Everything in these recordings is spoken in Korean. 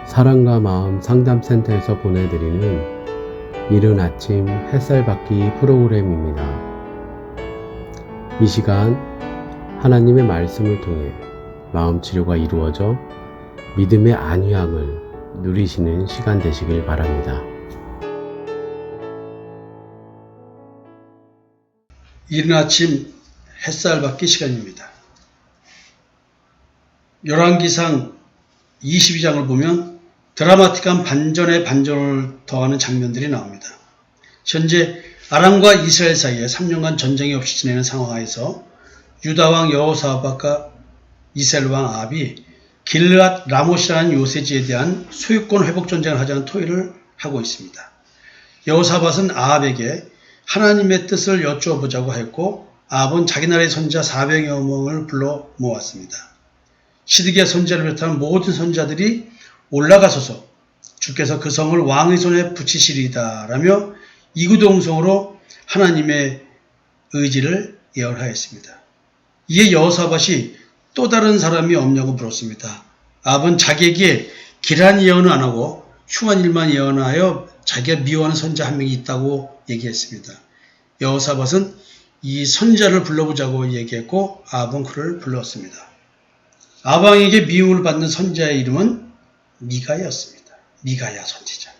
사랑과 마음 상담센터에서 보내드리는 이른 아침 햇살 받기 프로그램입니다. 이 시간 하나님의 말씀을 통해 마음 치료가 이루어져 믿음의 안위함을 누리시는 시간 되시길 바랍니다. 이른 아침 햇살 받기 시간입니다. 열왕기상 22장을 보면 드라마틱한 반전에 반전을 더하는 장면들이 나옵니다. 현재 아람과 이스라엘 사이에 3년간 전쟁이 없이 지내는 상황에서 유다왕 여호사밧과 이스라엘 왕 아합이 길르앗 라못이라는 요새지에 대한 소유권 회복 전쟁을 하자는 토의를 하고 있습니다. 여호사밧은 아합에게 하나님의 뜻을 여쭈어보자고 했고, 아합은 자기 나라의 선지자 400여 명을 불러 모았습니다. 시드기야 선지자를 비롯한 모든 선지자들이 올라가소서, 주께서 그 성을 왕의 손에 붙이시리이다 라며 이구동성으로 하나님의 의지를 예언하였습니다. 이에 여호사밧이 또 다른 사람이 없냐고 물었습니다. 아합은 자기에게 길한 예언은 안 하고 흉한 일만 예언하여 자기가 미워하는 선지자 한 명이 있다고 얘기했습니다. 여호사밧은 이 선지자를 불러보자고 얘기했고, 아합은 그를 불렀습니다. 아합 왕에게 미움을 받는 선지자의 이름은 미가야였습니다. 미가야 선지자.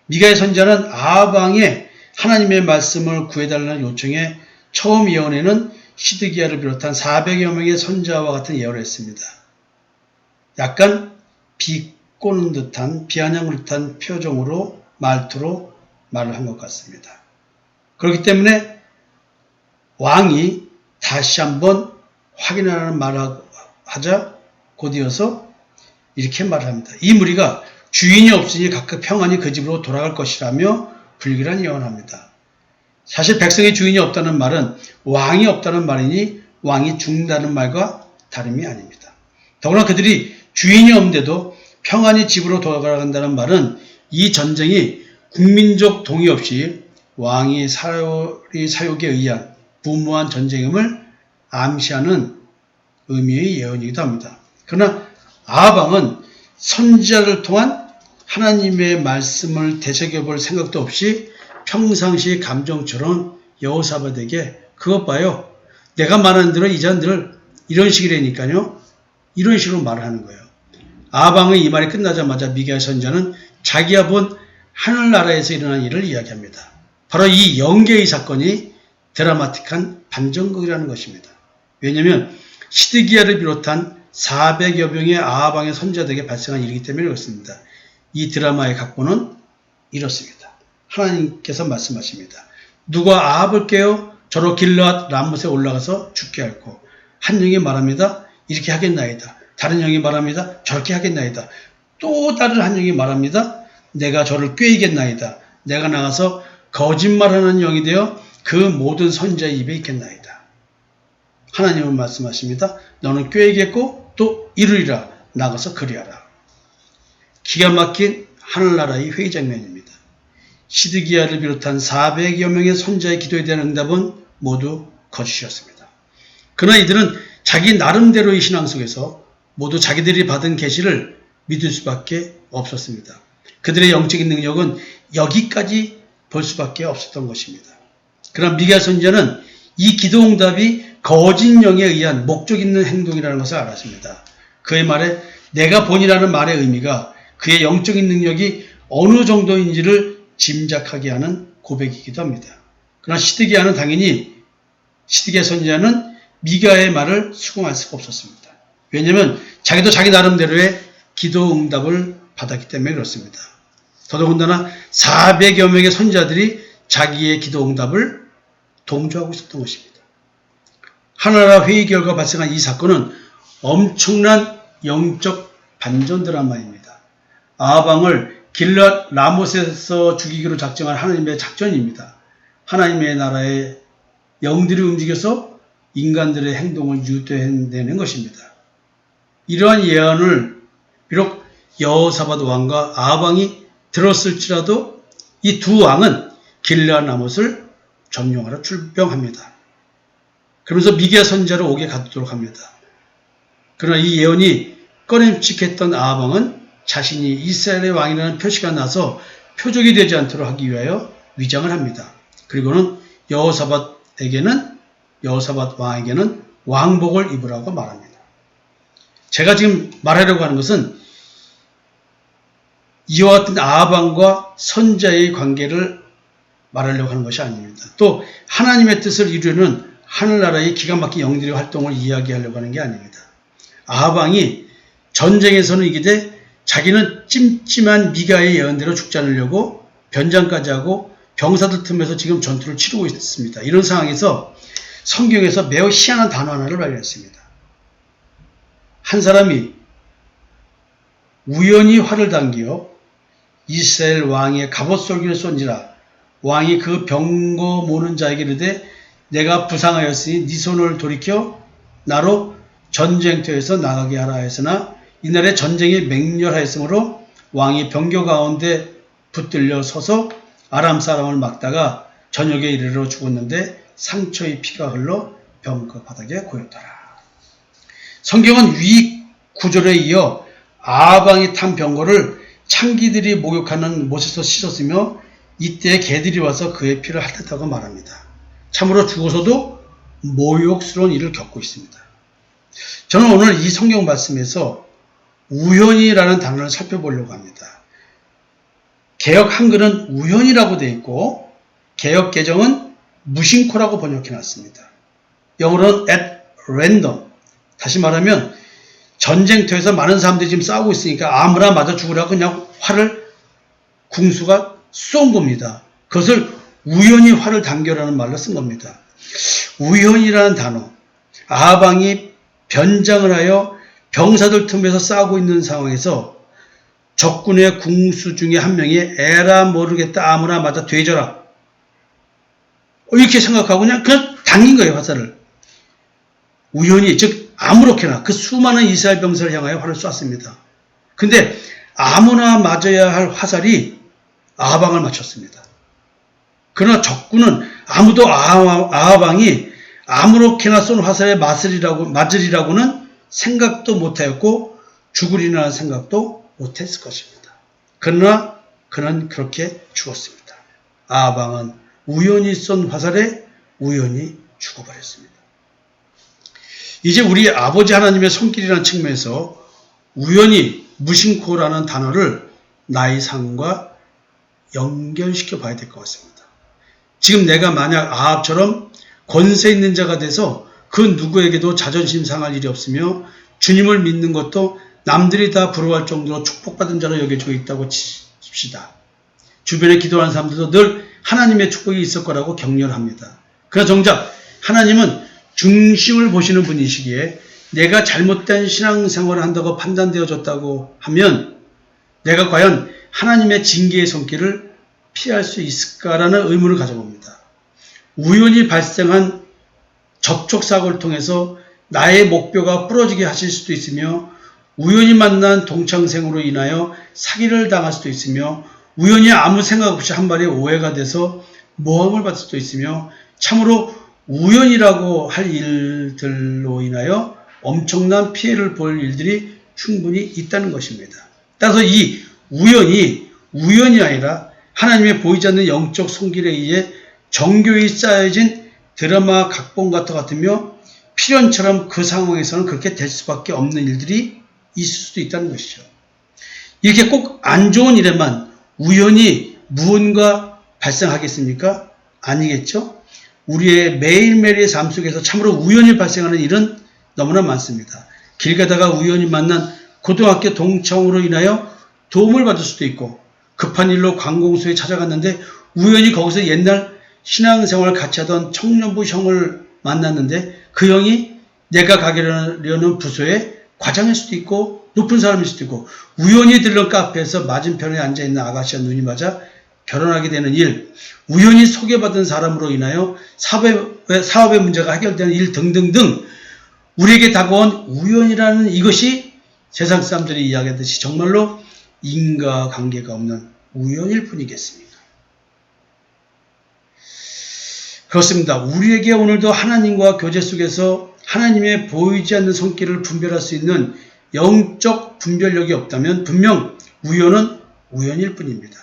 미가야 선지자는 아합 왕의 하나님의 말씀을 구해달라는 요청에 처음 예언에는 시드기야를 비롯한 400여 명의 선지자와 같은 예언을 했습니다. 약간 비꼬는 듯한, 비아냥을 듯한 표정으로, 말투로 말을 한 것 같습니다. 그렇기 때문에 왕이 다시 한번 확인하라는 말을 하자 곧이어서 이렇게 말을 합니다. 이 무리가 주인이 없으니 각각 평안히 그 집으로 돌아갈 것이라며 불길한 예언합니다. 사실 백성의 주인이 없다는 말은 왕이 없다는 말이니 왕이 죽는다는 말과 다름이 아닙니다. 더구나 그들이 주인이 없는데도 평안히 집으로 돌아간다는 말은 이 전쟁이 국민적 동의 없이 왕이 사욕에 의한 무모한 전쟁임을 암시하는 의미의 예언이기도 합니다. 그러나 아합 왕은 선지자를 통한 하나님의 말씀을 되새겨볼 생각도 없이 평상시 감정처럼 여호사밧에게 그것 봐요, 내가 말하는 대로 이 잔들 이런 식이라니까요, 이런 식으로 말을 하는 거예요. 아합 왕의 이 말이 끝나자마자 미가야 선지자는 자기가 본 하늘나라에서 일어난 일을 이야기합니다. 바로 이 영계의 사건이 드라마틱한 반전극이라는 것입니다. 왜냐하면 시드기야를 비롯한 400여 명의 아합 왕의 선지자들에게 발생한 일이기 때문에 그렇습니다. 이 드라마의 각본은 이렇습니다. 하나님께서 말씀하십니다. 누가 아합을 깨어 저로 길르앗 라못에 올라가서 죽게 할고, 한 영이 말합니다. 이렇게 하겠나이다. 다른 영이 말합니다. 저렇게 하겠나이다. 또 다른 한 영이 말합니다. 내가 저를 꾀이겠나이다. 내가 나가서 거짓말하는 영이 되어 그 모든 선지자의 입에 있겠나이다. 하나님은 말씀하십니다. 너는 꾀이겠고 또 이루리라. 나가서 그리하라. 기가 막힌 하늘나라의 회의 장면입니다. 시드기야를 비롯한 400여 명의 선지자의 기도에 대한 응답은 모두 거짓이었습니다. 그러나 이들은 자기 나름대로의 신앙 속에서 모두 자기들이 받은 계시를 믿을 수밖에 없었습니다. 그들의 영적인 능력은 여기까지 볼 수밖에 없었던 것입니다. 그러나 미가야 선지자는 이 기도 응답이 거짓 영에 의한 목적 있는 행동이라는 것을 알았습니다. 그의 말에 내가 본이라는 말의 의미가 그의 영적인 능력이 어느 정도인지를 짐작하게 하는 고백이기도 합니다. 그러나 시드기야 선지자는 미가야의 말을 수긍할 수가 없었습니다. 왜냐하면 자기도 자기 나름대로의 기도 응답을 받았기 때문에 그렇습니다. 더더군다나 400여 명의 선지자들이 자기의 기도 응답을 동조하고 있었던 것입니다. 하늘나라 회의 결과 발생한 이 사건은 엄청난 영적 반전 드라마입니다. 아합 왕을 길르앗 라못에서 죽이기로 작정한 하나님의 작전입니다. 하나님의 나라의 영들이 움직여서 인간들의 행동을 유도해내는 것입니다. 이러한 예언을 비록 여호사밧 왕과 아합 왕이 들었을지라도 이 두 왕은 길르앗 라못을 점령하러 출병합니다. 그러면서 미가야 선지자를 옥에 가두도록 합니다. 그러나 이 예언이 꺼림칙했던 아합 왕은 자신이 이스라엘의 왕이라는 표시가 나서 표적이 되지 않도록 하기 위하여 위장을 합니다. 그리고는 여호사밧 왕에게는 왕복을 입으라고 말합니다. 제가 지금 말하려고 하는 것은 이와 같은 아합 왕과 선자의 관계를 말하려고 하는 것이 아닙니다. 또 하나님의 뜻을 이루는 하늘나라의 기가 막힌 영들의 활동을 이야기하려고 하는 게 아닙니다. 아합 왕이 전쟁에서는 이기되 자기는 찜찜한 미가의 예언대로 죽지 않으려고 변장까지 하고 병사들 틈에서 지금 전투를 치르고 있습니다. 이런 상황에서 성경에서 매우 희한한 단어 하나를 발견했습니다. 한 사람이 우연히 활을 당기어 이스라엘 왕의 갑옷솔기를 쏜지라 왕이 그 병거 모는 자에게 이르되 내가 부상하였으니 네 손을 돌이켜 나로 전쟁터에서 나가게 하라 했으나 이날에 전쟁이 맹렬하였으므로 왕이 병거 가운데 붙들려 서서 아람 사람을 막다가 저녁에 이르러 죽었는데 상처의 피가 흘러 병거 바닥에 고였더라. 성경은 위 구절에 이어 아합 왕이 탄 병거를 창기들이 목욕하는 못에서 씻었으며 이때 개들이 와서 그의 피를 핥았다고 말합니다. 참으로 죽어서도 모욕스러운 일을 겪고 있습니다. 저는 오늘 이 성경 말씀에서 우연이라는 단어를 살펴보려고 합니다. 개역 한글은 우연이라고 되어 있고 개역 개정은 무심코라고 번역해 놨습니다. 영어로는 at random. 다시 말하면 전쟁터에서 많은 사람들이 지금 싸우고 있으니까 아무나 맞아 죽으라고 그냥 활을 궁수가 쏜 겁니다. 그것을 우연히 활을 당겨라는 말로 쓴 겁니다. 우연이라는 단어. 아합 왕이 변장을 하여 병사들 틈에서 싸우고 있는 상황에서 적군의 궁수 중에 한 명이 에라 모르겠다 아무나 맞아 되져라 이렇게 생각하고 그냥 당긴 거예요. 화살을. 우연히 즉 아무렇게나 그 수많은 이스라엘 병사를 향하여 활을 쐈습니다. 근데 아무나 맞아야 할 화살이 아합 왕을 맞췄습니다. 그러나 적군은 아무도 아합 왕이 아무렇게나 쏜 화살에 맞으리라고는 생각도 못하였고 죽으리라는 생각도 못했을 것입니다. 그러나 그는 그렇게 죽었습니다. 아합 왕은 우연히 쏜 화살에 우연히 죽어버렸습니다. 이제 우리 아버지 하나님의 손길이라는 측면에서 우연히 무심코라는 단어를 나의 삶과 연결시켜 봐야 될 것 같습니다. 지금 내가 만약 아합처럼 권세 있는 자가 돼서 그 누구에게도 자존심 상할 일이 없으며 주님을 믿는 것도 남들이 다 부러워할 정도로 축복받은 자로 여겨지고 있다고 칩시다. 주변에 기도하는 사람들도 늘 하나님의 축복이 있을 거라고 격려를 합니다. 그러나 정작 하나님은 중심을 보시는 분이시기에 내가 잘못된 신앙생활을 한다고 판단되어졌다고 하면 내가 과연 하나님의 징계의 손길을 피할 수 있을까라는 의문을 가져봅니다. 우연히 발생한 접촉사고를 통해서 나의 목표가 부러지게 하실 수도 있으며 우연히 만난 동창생으로 인하여 사기를 당할 수도 있으며 우연히 아무 생각 없이 한 발의 오해가 돼서 모함을 받을 수도 있으며 참으로 우연이라고 할 일들로 인하여 엄청난 피해를 볼 일들이 충분히 있다는 것입니다. 따라서 이 우연이 아니라 하나님의 보이지 않는 영적 손길에 의해 정교히 쌓여진 드라마 각본 같으며 필연처럼 그 상황에서는 그렇게 될 수밖에 없는 일들이 있을 수도 있다는 것이죠. 이렇게 꼭 안 좋은 일에만 우연히 무언가 발생하겠습니까? 아니겠죠? 우리의 매일매일의 삶 속에서 참으로 우연히 발생하는 일은 너무나 많습니다. 길 가다가 우연히 만난 고등학교 동창으로 인하여 도움을 받을 수도 있고 급한 일로 관공서에 찾아갔는데 우연히 거기서 옛날 신앙생활을 같이 하던 청년부 형을 만났는데 그 형이 내가 가려는 부서의 과장일 수도 있고 높은 사람일 수도 있고 우연히 들른 카페에서 맞은편에 앉아있는 아가씨와 눈이 맞아 결혼하게 되는 일, 우연히 소개받은 사람으로 인하여 사업의 문제가 해결되는 일 등등등 우리에게 다가온 우연이라는 이것이 세상 사람들이 이야기하듯이 정말로 인과관계가 없는 우연일 뿐이겠습니까? 그렇습니다. 우리에게 오늘도 하나님과 교제 속에서 하나님의 보이지 않는 손길을 분별할 수 있는 영적 분별력이 없다면 분명 우연은 우연일 뿐입니다.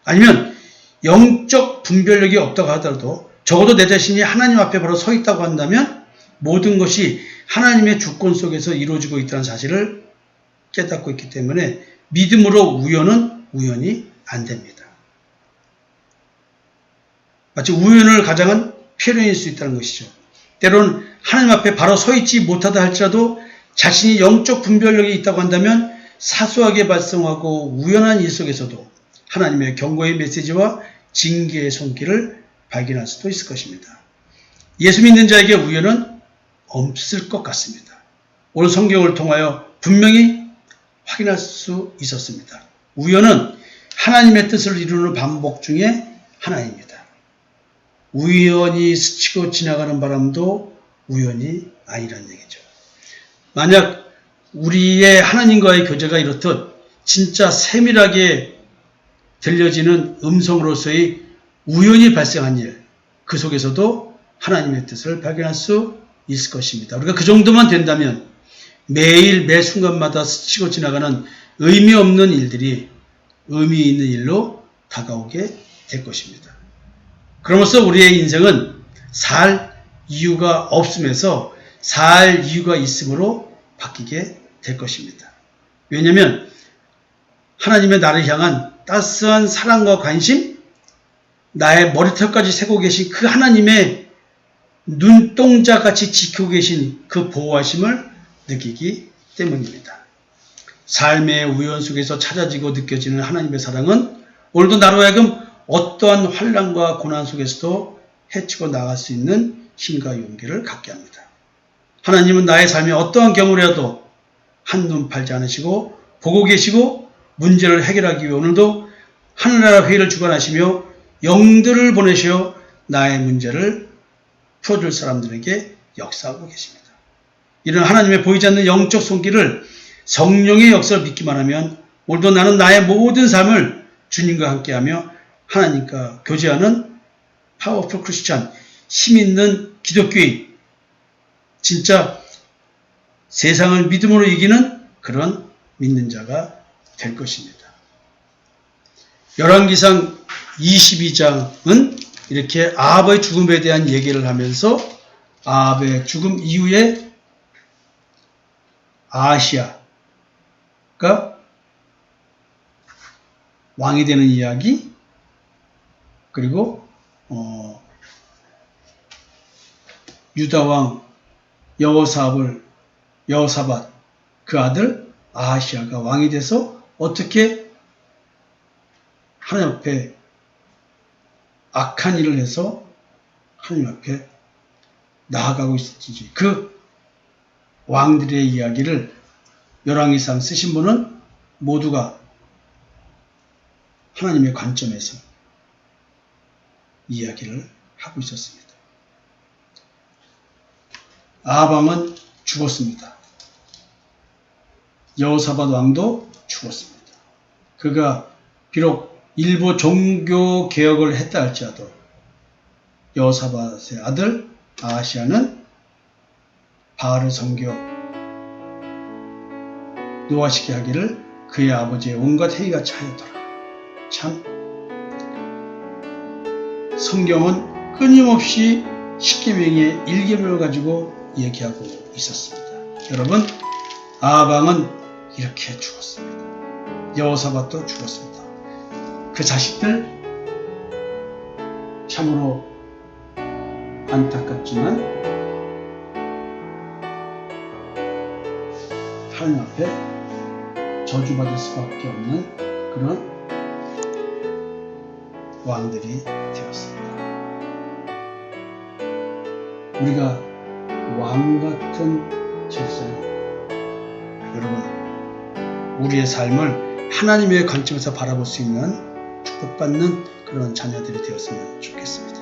아니면 영적 분별력이 없다고 하더라도 적어도 내 자신이 하나님 앞에 바로 서 있다고 한다면 모든 것이 하나님의 주권 속에서 이루어지고 있다는 사실을 깨닫고 있기 때문에 믿음으로 우연은 우연이 안 됩니다. 마치 우연을 가장한 표현일 수 있다는 것이죠. 때로는 하나님 앞에 바로 서 있지 못하다 할지라도 자신이 영적 분별력이 있다고 한다면 사소하게 발생하고 우연한 일 속에서도 하나님의 경고의 메시지와 징계의 손길을 발견할 수도 있을 것입니다. 예수 믿는 자에게 우연은 없을 것 같습니다. 오늘 성경을 통하여 분명히 확인할 수 있었습니다. 우연은 하나님의 뜻을 이루는 반복 중에 하나입니다. 우연히 스치고 지나가는 바람도 우연이 아니란 얘기죠. 만약 우리의 하나님과의 교제가 이렇듯 진짜 세밀하게 들려지는 음성으로서의 우연히 발생한 일, 그 속에서도 하나님의 뜻을 발견할 수 있을 것입니다. 우리가 그 정도만 된다면 매일 매 순간마다 스치고 지나가는 의미 없는 일들이 의미 있는 일로 다가오게 될 것입니다. 그러면서 우리의 인생은 살 이유가 없음에서 살 이유가 있음으로 바뀌게 될 것입니다. 왜냐하면 하나님의 나를 향한 따스한 사랑과 관심, 나의 머리털까지 세고 계신 그 하나님의 눈동자같이 지키고 계신 그 보호하심을 느끼기 때문입니다. 삶의 우연 속에서 찾아지고 느껴지는 하나님의 사랑은 오늘도 나로 하여금 어떠한 환난과 고난 속에서도 헤치고 나갈 수 있는 힘과 용기를 갖게 합니다. 하나님은 나의 삶에 어떠한 경우라도 한눈 팔지 않으시고 보고 계시고 문제를 해결하기 위해 오늘도 하늘나라 회의를 주관하시며 영들을 보내시어 나의 문제를 풀어줄 사람들에게 역사하고 계십니다. 이런 하나님의 보이지 않는 영적 손길을 성령의 역사를 믿기만 하면 오늘도 나는 나의 모든 삶을 주님과 함께하며 하나님과 교제하는 파워풀 크리스찬, 힘있는 기독교인, 진짜 세상을 믿음으로 이기는 그런 믿는 자가 될 것입니다. 열왕기상 22장은 이렇게 아합의 죽음에 대한 얘기를 하면서 아합의 죽음 이후에 아하시아가 왕이 되는 이야기, 그리고 유다왕 여호사밧 그 아들 아하시아가 왕이 돼서 어떻게 하나님 앞에 악한 일을 해서 하나님 앞에 나아가고 있었는지 그 왕들의 이야기를 열왕기상 쓰신 분은 모두가 하나님의 관점에서 이야기를 하고 있었습니다. 아합 왕은 죽었습니다. 여호사밧 왕도 죽었습니다. 그가 비록 일부 종교 개혁을 했다 할지라도 여호사밧의 아들 아하시아는 바알을 섬겨 노화시게 하기를 그의 아버지의 온갖 행위가 차였더라. 참 성경은 끊임없이 십계명의 1계명을 가지고 얘기하고 있었습니다. 여러분, 아합 왕은 이렇게 죽었습니다. 여호사밧도 죽었습니다. 그 자식들 참으로 안타깝지만 하나님 앞에 저주받을 수밖에 없는 그런 왕들이 되었습니다. 우리가 왕 같은 제사장, 여러분, 우리의 삶을 하나님의 관점에서 바라볼 수 있는 축복받는 그런 자녀들이 되었으면 좋겠습니다.